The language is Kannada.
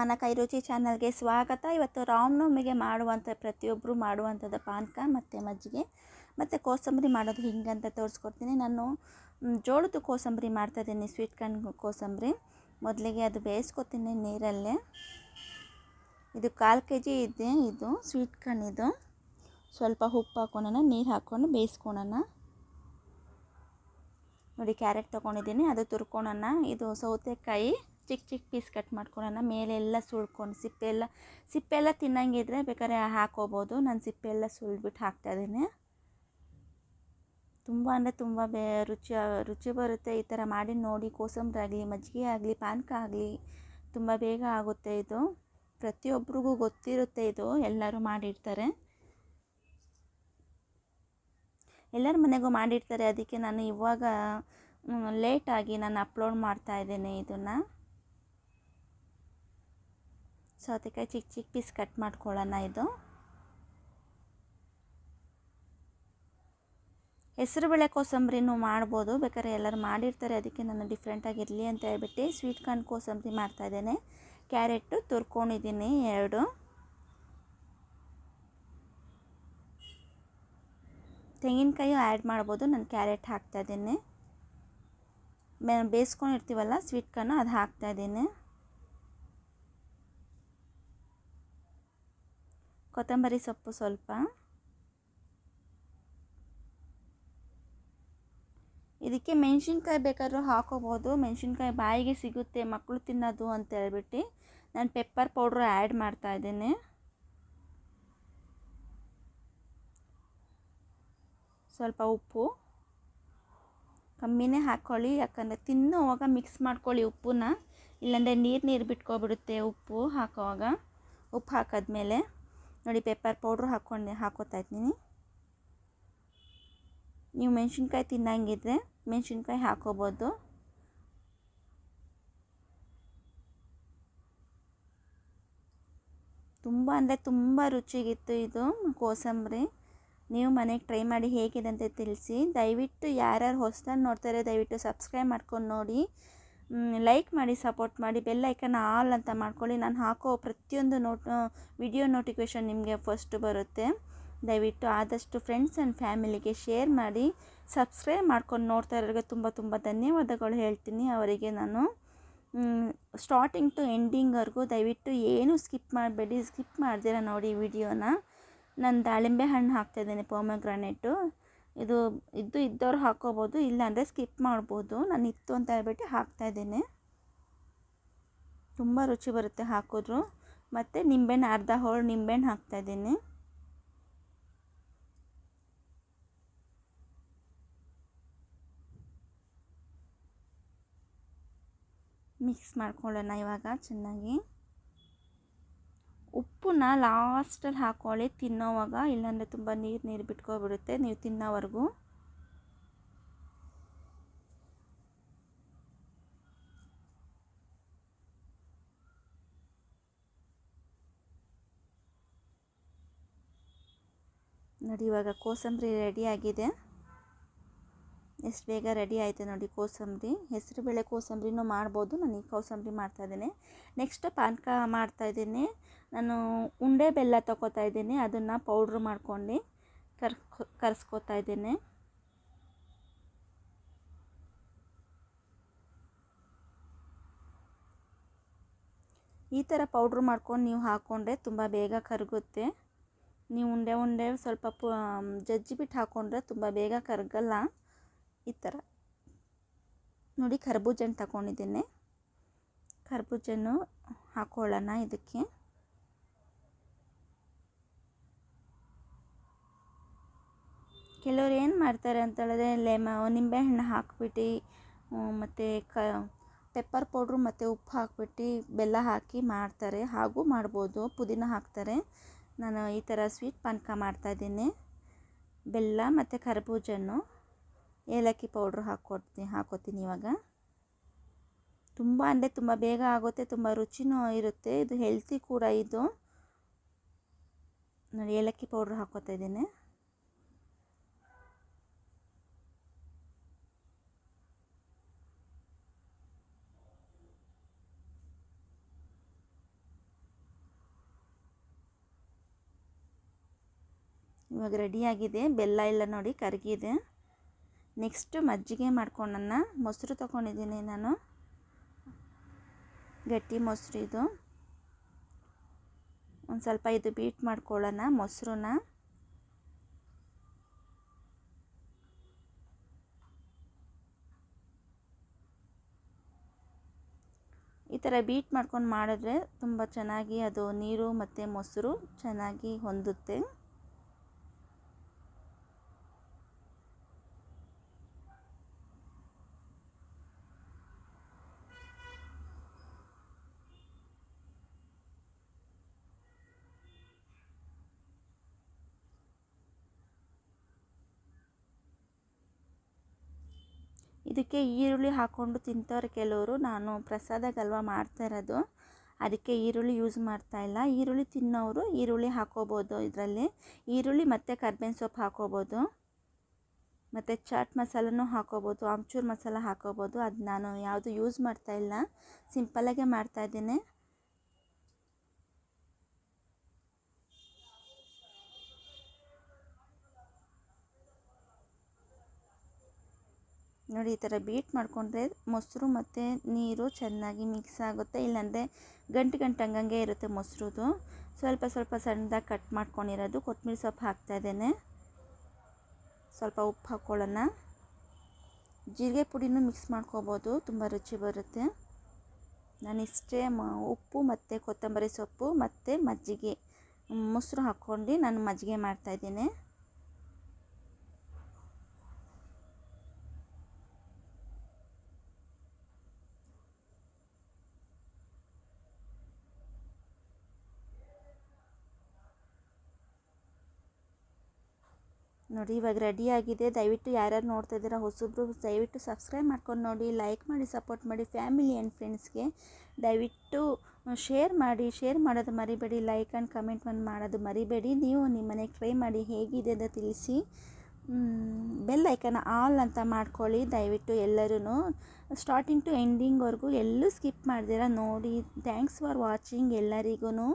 ಅಮ್ಮನ ಕೈರುಚಿ ಚಾನಲ್ಗೆ ಸ್ವಾಗತ. ಇವತ್ತು ರಾಮನವಮಿಗೆ ಮಾಡುವಂಥ ಪ್ರತಿಯೊಬ್ಬರು ಮಾಡುವಂಥದ್ದು ಪಾನಕ ಮತ್ತು ಮಜ್ಜಿಗೆ ಮತ್ತು ಕೋಸಂಬರಿ ಮಾಡೋದು ಹಿಂಗಂತ ತೋರಿಸ್ಕೊಡ್ತೀನಿ. ನಾನು ಜೋಳದ ಕೋಸಂಬರಿ ಮಾಡ್ತಾಯಿದ್ದೀನಿ, ಸ್ವೀಟ್ ಕಾರ್ನ್ ಕೋಸಂಬರಿ. ಮೊದಲಿಗೆ ಅದು ಬೇಯಿಸ್ಕೊತೀನಿ ನೀರಲ್ಲೇ. ಇದು 1/4 kg ಇದೆ. ಇದು ಸ್ವೀಟ್ ಕಾರ್ನ್. ಇದು ಸ್ವಲ್ಪ ಉಪ್ಪು ಹಾಕ್ಕೊಳ್ಳೋಣ, ನೀರು ಹಾಕ್ಕೊಂಡು ಬೇಯಿಸ್ಕೊಳ್ಳೋಣ. ನೋಡಿ, ಕ್ಯಾರೆಟ್ ತೊಗೊಂಡಿದ್ದೀನಿ, ಅದು ತುರ್ಕೊಳ್ಳೋಣ. ಇದು ಸೌತೆಕಾಯಿ ಚಿಕ್ಕ ಚಿಕ್ಕ ಪೀಸ್ ಕಟ್ ಮಾಡ್ಕೊಳ್ಳೋಣ. ಮೇಲೆಲ್ಲ ಸುಳ್ಕೊಂಡು ಸಿಪ್ಪೆಲ್ಲ ತಿನ್ನಂಗಿದ್ರೆ ಬೇಕಾದ್ರೆ ಹಾಕೋಬೋದು. ನಾನು ಸಿಪ್ಪೆಲ್ಲ ಸುಳ್ಬಿಟ್ಟು ಹಾಕ್ತಾಯಿದ್ದೀನಿ. ತುಂಬ ಅಂದರೆ ತುಂಬ ರುಚಿ ಬರುತ್ತೆ. ಈ ಥರ ಮಾಡಿ ನೋಡಿ. ಕೋಸಂಬರಿ ಆಗಲಿ, ಮಜ್ಜಿಗೆ ಆಗಲಿ, ಪಾನಕ ಆಗಲಿ ತುಂಬ ಬೇಗ ಆಗುತ್ತೆ. ಇದು ಪ್ರತಿಯೊಬ್ಬರಿಗೂ ಗೊತ್ತಿರುತ್ತೆ. ಇದು ಎಲ್ಲರೂ ಮಾಡಿರ್ತಾರೆ, ಎಲ್ಲರ ಮನೆಗೂ ಮಾಡಿರ್ತಾರೆ. ಅದಕ್ಕೆ ನಾನು ಇವಾಗ ಲೇಟಾಗಿ ನಾನು ಅಪ್ಲೋಡ್ ಮಾಡ್ತಾಯಿದ್ದೇನೆ. ಇದನ್ನು ಸೌತೆಕಾಯಿ ಚಿಕ್ಕ ಚಿಕ್ಕ ಪೀಸ್ ಕಟ್ ಮಾಡ್ಕೊಳ್ಳೋಣ. ಇದು ಹೆಸರುಬೇಳೆ ಕೋಸಂಬರಿನೂ ಮಾಡ್ಬೋದು, ಬೇಕಾದ್ರೆ ಎಲ್ಲರೂ ಮಾಡಿರ್ತಾರೆ. ಅದಕ್ಕೆ ನಾನು ಡಿಫ್ರೆಂಟಾಗಿರಲಿ ಅಂತ ಹೇಳ್ಬಿಟ್ಟು ಸ್ವೀಟ್ ಕಾರ್ನ್ ಕೋಸಂಬರಿ ಮಾಡ್ತಾಯಿದ್ದೇನೆ. ಕ್ಯಾರೆಟು ತುರ್ಕೊಂಡಿದ್ದೀನಿ 2. ತೆಂಗಿನಕಾಯಿ ಆ್ಯಡ್ ಮಾಡ್ಬೋದು. ನಾನು ಕ್ಯಾರೆಟ್ ಹಾಕ್ತಾಯಿದ್ದೀನಿ. ಬೇಯಿಸ್ಕೊಂಡಿರ್ತೀವಲ್ಲ ಸ್ವೀಟ್ ಕಾರ್ನ್, ಅದು ಹಾಕ್ತಾಯಿದ್ದೀನಿ. ಕೊತ್ತಂಬರಿ ಸೊಪ್ಪು ಸ್ವಲ್ಪ. ಇದಕ್ಕೆ ಮೆಣಸಿನ್ಕಾಯಿ ಬೇಕಾದ್ರೂ ಹಾಕೋಬೋದು. ಮೆಣಸಿನ್ಕಾಯಿ ಬಾಯಿಗೆ ಸಿಗುತ್ತೆ, ಮಕ್ಕಳು ತಿನ್ನೋದು ಅಂತ ಹೇಳ್ಬಿಟ್ಟು ನಾನು ಪೆಪ್ಪರ್ ಪೌಡ್ರು ಆ್ಯಡ್ ಮಾಡ್ತಾಯಿದ್ದೀನಿ. ಸ್ವಲ್ಪ ಉಪ್ಪು ಕಮ್ಮಿನೇ ಹಾಕ್ಕೊಳ್ಳಿ, ಯಾಕಂದರೆ ತಿನ್ನೋವಾಗ ಮಿಕ್ಸ್ ಮಾಡ್ಕೊಳ್ಳಿ ಉಪ್ಪನ್ನ, ಇಲ್ಲಾಂದರೆ ನೀರು ಬಿಟ್ಕೊಬಿಡುತ್ತೆ ಉಪ್ಪು ಹಾಕೋವಾಗ. ಉಪ್ಪು ಹಾಕಿದ್ಮೇಲೆ ನೋಡಿ, ಪೆಪ್ಪರ್ ಪೌಡ್ರು ಹಾಕೋತಾ ಇದ್ದೀನಿ. ನೀವು ಮೆಣಸಿನ್ಕಾಯಿ ತಿನ್ನಂಗಿದ್ರೆ ಮೆಣಸಿನ್ಕಾಯಿ ಹಾಕೋಬೋದು. ತುಂಬ ಅಂದರೆ ತುಂಬ ರುಚಿಗಿತ್ತು ಇದು ಕೋಸಂಬರಿ. ನೀವು ಮನೆಗೆ ಟ್ರೈ ಮಾಡಿ ಹೇಗಿದೆ ಅಂತ ತಿಳಿಸಿ. ದಯವಿಟ್ಟು ಯಾರ್ಯಾರು ಹೊಸದಾಗಿ ನೋಡ್ತಾರೆ ದಯವಿಟ್ಟು ಸಬ್ಸ್ಕ್ರೈಬ್ ಮಾಡ್ಕೊಂಡು ನೋಡಿ, ಲೈಕ್ ಮಾಡಿ, ಸಪೋರ್ಟ್ ಮಾಡಿ, ಬೆಲ್ ಐಕನ್ ಆಲ್ ಅಂತ ಮಾಡ್ಕೊಳ್ಳಿ. ನಾನು ಹಾಕೋ ಪ್ರತಿಯೊಂದು ವಿಡಿಯೋ ನೋಟಿಫಿಕೇಷನ್ ನಿಮಗೆ ಫಸ್ಟ್ ಬರುತ್ತೆ. ದಯವಿಟ್ಟು ಆದಷ್ಟು ಫ್ರೆಂಡ್ಸ್ ಆ್ಯಂಡ್ ಫ್ಯಾಮಿಲಿಗೆ ಶೇರ್ ಮಾಡಿ. ಸಬ್ಸ್ಕ್ರೈಬ್ ಮಾಡ್ಕೊಂಡು ನೋಡ್ತಾ ಇರೋರಿಗೆ ತುಂಬ ತುಂಬ ಧನ್ಯವಾದಗಳು ಹೇಳ್ತೀನಿ. ಅವರಿಗೆ ನಾನು ಸ್ಟಾರ್ಟಿಂಗ್ ಟು ಎಂಡಿಂಗ್ವರೆಗೂ ದಯವಿಟ್ಟು ಏನೂ ಸ್ಕಿಪ್ ಮಾಡಬೇಡಿ. ಸ್ಕಿಪ್ ಮಾಡ್ದಿರ ನೋಡಿ ವಿಡಿಯೋನ. ನಾನು ದಾಳಿಂಬೆ ಹಣ್ಣು ಹಾಕ್ತಾಯಿದ್ದೀನಿ, ಪೊಮೊಗ್ರಾನೇಟು. ಇದು ಇದ್ದವ್ರು ಹಾಕ್ಕೋಬೋದು, ಇಲ್ಲಾಂದರೆ ಸ್ಕಿಪ್ ಮಾಡ್ಬೋದು. ನಾನು ಇತ್ತು ಅಂತ ಹೇಳ್ಬಿಟ್ಟು ಹಾಕ್ತಾಯಿದ್ದೀನಿ. ತುಂಬ ರುಚಿ ಬರುತ್ತೆ ಹಾಕಿದ್ರು. ಮತ್ತು ನಿಂಬೆಹಣ್ಣು, ಅರ್ಧ ಹೋಳು ನಿಂಬೆಹಣ್ಣು ಹಾಕ್ತಾಯಿದ್ದೀನಿ. ಮಿಕ್ಸ್ ಮಾಡ್ಕೊಳ್ಳೋಣ ಇವಾಗ ಚೆನ್ನಾಗಿ. ಉಪ್ಪನ್ನ ಲಾಸ್ಟಲ್ಲಿ ಹಾಕ್ಕೊಳ್ಳಿ ತಿನ್ನೋವಾಗ, ಇಲ್ಲಾಂದರೆ ತುಂಬ ನೀರು ಬಿಟ್ಕೊಬಿಡುತ್ತೆ ನೀವು ತಿನ್ನೋವರೆಗೂ. ನೋಡಿ, ಇವಾಗ ಕೋಸಂಬರಿ ರೆಡಿಯಾಗಿದೆ. ಎಷ್ಟು ಬೇಗ ರೆಡಿ ಆಯಿತು ನೋಡಿ ಕೋಸಂಬರಿ. ಹೆಸರುಬೇಳೆ ಕೋಸಂಬರಿನೂ ಮಾಡ್ಬೋದು. ನಾನು ಈ ಕೋಸಂಬರಿ ಮಾಡ್ತಾಯಿದ್ದೀನಿ. ನೆಕ್ಸ್ಟ್ ಪಾನಕ ಮಾಡ್ತಾಯಿದ್ದೀನಿ. ನಾನು ಉಂಡೆ ಬೆಲ್ಲ ತೊಗೋತಾ ಇದ್ದೀನಿ, ಅದನ್ನು ಪೌಡ್ರ್ ಮಾಡ್ಕೊಂಡು ಕರೆಸ್ಕೊತಾ ಇದ್ದೀನಿ. ಈ ಥರ ಪೌಡ್ರ್ ಮಾಡ್ಕೊಂಡು ನೀವು ಹಾಕ್ಕೊಂಡ್ರೆ ತುಂಬ ಬೇಗ ಕರಗುತ್ತೆ. ನೀವು ಉಂಡೆ ಸ್ವಲ್ಪ ಜಜ್ಜಿಬಿಟ್ಟು ಹಾಕ್ಕೊಂಡ್ರೆ ತುಂಬ ಬೇಗ ಕರಗಲ್ಲ. ಈ ಥರ ನೋಡಿ, ಕರ್ಬೂಜನ್ನು ತಗೊಂಡಿದ್ದೀನಿ. ಕರ್ಬೂಜನ್ನು ಹಾಕ್ಕೊಳ್ಳೋಣ ಇದಕ್ಕೆ. ಕೆಲವ್ರು ಏನು ಮಾಡ್ತಾರೆ ಅಂತ ಹೇಳಿದ್ರೆ ನಿಂಬೆಹಣ್ಣು ಹಾಕ್ಬಿಟ್ಟು ಮತ್ತು ಪೆಪ್ಪರ್ ಪೌಡ್ರು ಮತ್ತು ಉಪ್ಪು ಹಾಕ್ಬಿಟ್ಟು ಬೆಲ್ಲ ಹಾಕಿ ಮಾಡ್ತಾರೆ. ಹಾಗೂ ಮಾಡ್ಬೋದು, ಪುದೀನ ಹಾಕ್ತಾರೆ. ನಾನು ಈ ಥರ ಸ್ವೀಟ್ ಪಾನಕ ಮಾಡ್ತಾಯಿದ್ದೀನಿ. ಬೆಲ್ಲ ಮತ್ತು ಕರ್ಬೂಜನ್ನು, ಏಲಕ್ಕಿ ಪೌಡ್ರು ಹಾಕೋತೀನಿ ಇವಾಗ. ತುಂಬ ಅಂದರೆ ತುಂಬ ಬೇಗ ಆಗುತ್ತೆ, ತುಂಬ ರುಚಿನೂ ಇರುತ್ತೆ. ಇದು ಹೆಲ್ತಿ ಕೂಡ. ಇದು ನೋಡಿ, ಏಲಕ್ಕಿ ಪೌಡ್ರು ಹಾಕೋತಾ ಇದ್ದೀನಿ. ಇವಾಗ ರೆಡಿಯಾಗಿದೆ. ಬೆಲ್ಲ ಎಲ್ಲ ನೋಡಿ ಕರಗಿದೆ. ನೆಕ್ಸ್ಟು ಮಜ್ಜಿಗೆ ಮಾಡ್ಕೊಳ್ಳೋಣ. ಮೊಸರು ತೊಗೊಂಡಿದ್ದೀನಿ ನಾನು, ಗಟ್ಟಿ ಮೊಸರು ಇದು. ಒಂದು ಸ್ವಲ್ಪ ಇದು ಬೀಟ್ ಮಾಡ್ಕೊಳ್ಳೋಣ ಮೊಸರನ್ನ. ಈ ಥರ ಬೀಟ್ ಮಾಡ್ಕೊಂಡು ಮಾಡಿದ್ರೆ ತುಂಬ ಚೆನ್ನಾಗಿ ಅದು ನೀರು ಮತ್ತು ಮೊಸರು ಚೆನ್ನಾಗಿ ಹೊಂದುತ್ತೆ. ಇದಕ್ಕೆ ಈರುಳ್ಳಿ ಹಾಕ್ಕೊಂಡು ತಿಂತವ್ರೆ ಕೆಲವರು. ನಾನು ಪ್ರಸಾದಗಲ್ವ ಮಾಡ್ತಾ ಇರೋದು, ಅದಕ್ಕೆ ಈರುಳ್ಳಿ ಯೂಸ್ ಮಾಡ್ತಾಯಿಲ್ಲ. ಈರುಳ್ಳಿ ತಿನ್ನೋರು ಈರುಳ್ಳಿ ಹಾಕೋಬೋದು ಇದರಲ್ಲಿ. ಈರುಳ್ಳಿ ಮತ್ತು ಕರ್ಬೇವಿನ ಸೊಪ್ಪು ಹಾಕೋಬೋದು, ಮತ್ತು ಚಾಟ್ ಮಸಾಲನೂ ಹಾಕೋಬೋದು, ಆಮ್ಚೂರು ಮಸಾಲ ಹಾಕೋಬೋದು. ಅದು ನಾನು ಯಾವುದು ಯೂಸ್ ಮಾಡ್ತಾಯಿಲ್ಲ, ಸಿಂಪಲ್ಲಾಗೆ ಮಾಡ್ತಾಯಿದ್ದೀನಿ. ನೋಡಿ, ಈ ಥರ ಬೀಟ್ ಮಾಡಿಕೊಂಡ್ರೆ ಮೊಸರು ಮತ್ತು ನೀರು ಚೆನ್ನಾಗಿ ಮಿಕ್ಸ್ ಆಗುತ್ತೆ. ಇಲ್ಲಾಂದರೆ ಗಂಟು ಹಂಗಂಗೆ ಇರುತ್ತೆ ಮೊಸರುದು. ಸ್ವಲ್ಪ ಸ್ವಲ್ಪ ಸಣ್ಣದಾಗಿ ಕಟ್ ಮಾಡ್ಕೊಂಡಿರೋದು ಕೊತ್ತಂಬರಿ ಸೊಪ್ಪು ಹಾಕ್ತಾಯಿದ್ದೇನೆ. ಸ್ವಲ್ಪ ಉಪ್ಪು ಹಾಕ್ಕೊಳ್ಳೋಣ. ಜೀರಿಗೆ ಪುಡಿನೂ ಮಿಕ್ಸ್ ಮಾಡ್ಕೋಬೋದು, ತುಂಬ ರುಚಿ ಬರುತ್ತೆ. ನಾನಿಷ್ಟೇ ಉಪ್ಪು ಮತ್ತು ಕೊತ್ತಂಬರಿ ಸೊಪ್ಪು ಮತ್ತು ಮಜ್ಜಿಗೆ, ಮೊಸರು ಹಾಕ್ಕೊಂಡು ನಾನು ಮಜ್ಜಿಗೆ ಮಾಡ್ತಾಯಿದ್ದೀನಿ. ನೋಡಿ, ಇವಾಗ ರೆಡಿಯಾಗಿದೆ. ದಯವಿಟ್ಟು ಯಾರ್ಯಾರು ನೋಡ್ತಾ ಇದ್ದೀರಾ ಹೊಸಬ್ರು, ದಯವಿಟ್ಟು ಸಬ್ಸ್ಕ್ರೈಬ್ ಮಾಡ್ಕೊಂಡು ನೋಡಿ, ಲೈಕ್ ಮಾಡಿ, ಸಪೋರ್ಟ್ ಮಾಡಿ. ಫ್ಯಾಮಿಲಿ ಆ್ಯಂಡ್ ಫ್ರೆಂಡ್ಸ್ಗೆ ದಯವಿಟ್ಟು ಶೇರ್ ಮಾಡಿ. ಶೇರ್ ಮಾಡೋದು ಮರಿಬೇಡಿ, ಲೈಕ್ ಆ್ಯಂಡ್ ಕಮೆಂಟ್ ಮಾಡೋದು ಮರಿಬೇಡಿ. ನೀವು ನಿಮ್ಮ ಮನೆಗೆ ಟ್ರೈ ಮಾಡಿ ಹೇಗಿದೆ ಅಂತ ತಿಳಿಸಿ. ಬೆಲ್ ಐಕನ್ ಆಲ್ ಅಂತ ಮಾಡ್ಕೊಳ್ಳಿ ದಯವಿಟ್ಟು ಎಲ್ಲರೂ. ಸ್ಟಾರ್ಟಿಂಗ್ ಟು ಎಂಡಿಂಗ್ವರೆಗೂ ಎಲ್ಲೂ ಸ್ಕಿಪ್ ಮಾಡ್ದಿರ ನೋಡಿ. ಥ್ಯಾಂಕ್ಸ್ ಫಾರ್ ವಾಚಿಂಗ್ ಎಲ್ಲರಿಗೂ.